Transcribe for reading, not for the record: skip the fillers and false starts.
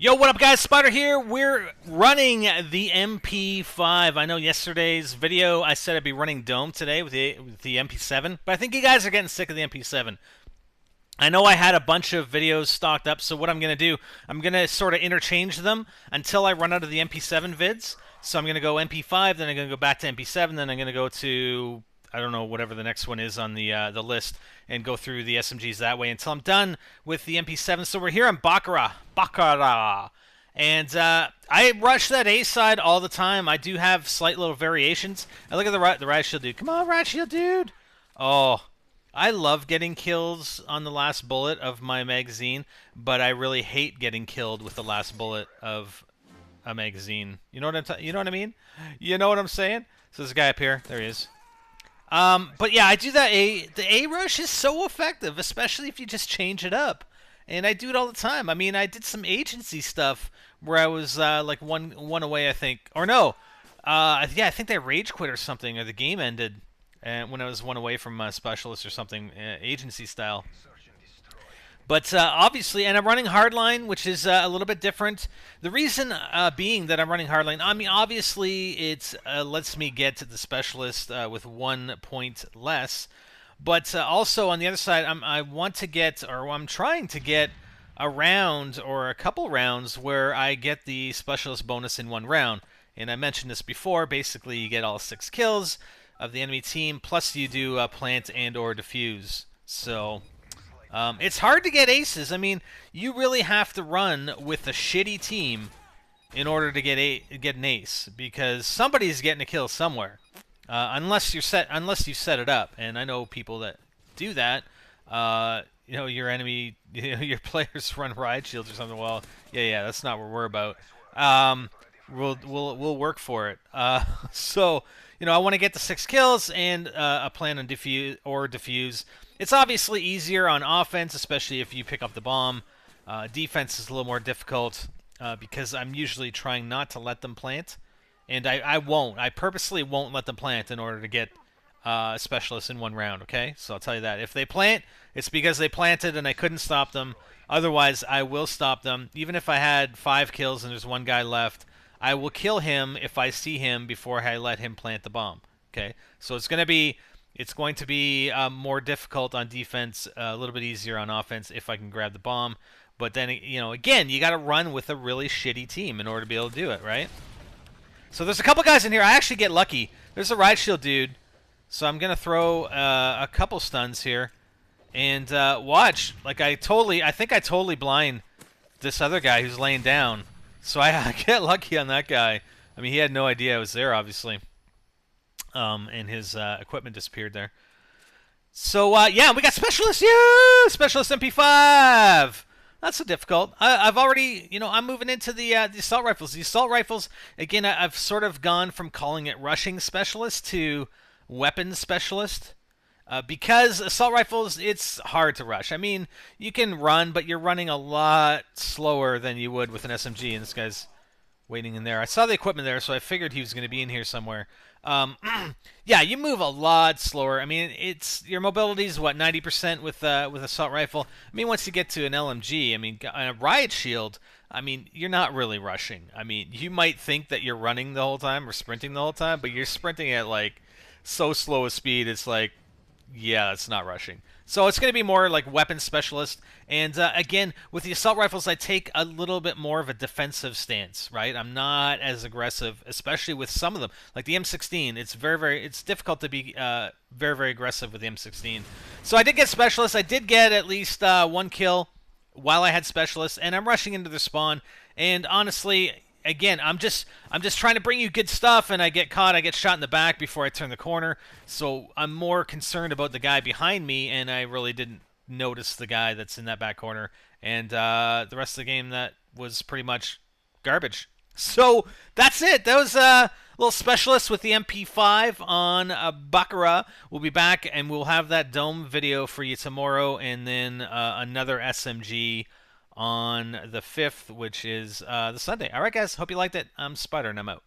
Yo, what up, guys? Spider here. We're running the MP5. I know yesterday's video I said I'd be running Dome today with the MP7, but I think you guys are getting sick of the MP7. I know I had a bunch of videos stocked up, so what I'm going to do, I'm going to sort of interchange them until I run out of the MP7 vids. So I'm going to go MP5, then I'm going to go back to MP7, then I'm going to go to, I don't know, whatever the next one is on the list, and go through the SMGs that way until I'm done with the MP7. So we're here on Bakaara. And I rush that A side all the time. I do have slight little variations. And look at the Riot Shield dude. Come on, Riot Shield dude. Oh, I love getting kills on the last bullet of my magazine, but I really hate getting killed with the last bullet of a magazine. You know what you know what I mean? You know what I'm saying? So there's a guy up here. There he is. But yeah, I do that. The A rush is so effective, especially if you just change it up. And I do it all the time. I mean, I did some agency stuff where I was like one away, I think, or no, yeah, I think they rage quit or something, or the game ended, and when I was one away from specialist or something, agency style. But obviously, and I'm running hardline, which is a little bit different. The reason being that I'm running hardline, I mean, obviously, it lets me get to the specialist with 1 point less. But also, on the other side, I want to get, or I'm trying to get, a round or a couple rounds where I get the specialist bonus in 1 round. And I mentioned this before. Basically, you get all 6 kills of the enemy team, plus you do plant and or defuse. So it's hard to get aces. I mean, you really have to run with a shitty team in order to get an ace, because somebody's getting a kill somewhere. Unless you set it up, and I know people that do that. You know, your enemy, your players run riot shields or something. Well, yeah, that's not what we're about. We'll work for it. So I want to get the 6 kills and a plan on defuse. It's obviously easier on offense, especially if you pick up the bomb. Defense is a little more difficult because I'm usually trying not to let them plant. And I purposely won't let them plant in order to get specialists in 1 round, okay? So I'll tell you that. If they plant, it's because they planted and I couldn't stop them. Otherwise, I will stop them. Even if I had 5 kills and there's 1 guy left, I will kill him if I see him before I let him plant the bomb, okay? So it's going to be more difficult on defense, a little bit easier on offense if I can grab the bomb. But then, again, you got to run with a really shitty team in order to be able to do it, right? So there's a couple guys in here. I actually get lucky. There's a riot shield dude. So I'm going to throw a couple stuns here. And watch. Like I think I totally blind this other guy who's laying down. So I get lucky on that guy. I mean, he had no idea I was there, obviously. And his equipment disappeared there. So, yeah, we got Specialist. Yeah! Specialist MP5! Not so difficult. I've already, I'm moving into the assault rifles. The assault rifles, again, I've sort of gone from calling it rushing specialist to weapons specialist. Because assault rifles, it's hard to rush. I mean, you can run, but you're running a lot slower than you would with an SMG. And this guy's waiting in there. I saw the equipment there, so I figured he was going to be in here somewhere. Yeah, you move a lot slower. I mean, your mobility is what, 90% with assault rifle. I mean, once you get to an LMG, I mean, a riot shield, I mean, you're not really rushing. I mean, you might think that you're running the whole time or sprinting the whole time, but you're sprinting at like so slow a speed. It's like, yeah, it's not rushing. So it's going to be more like weapons specialist. And again, with the assault rifles, I take a little bit more of a defensive stance, right? I'm not as aggressive, especially with some of them. Like the M16, it's difficult to be very, very aggressive with the M16. So I did get specialists. I did get at least 1 kill while I had specialists, and I'm rushing into the spawn. And honestly, again, I'm just trying to bring you good stuff, and I get caught. I get shot in the back before I turn the corner. So I'm more concerned about the guy behind me, and I really didn't notice the guy that's in that back corner. And the rest of the game, that was pretty much garbage. So that's it. That was a little specialist with the MP5 on Bakaara. We'll be back, and we'll have that Dome video for you tomorrow, and then another SMG on the 5th, which is the Sunday. All right, guys. Hope you liked it. I'm Spider, and I'm out.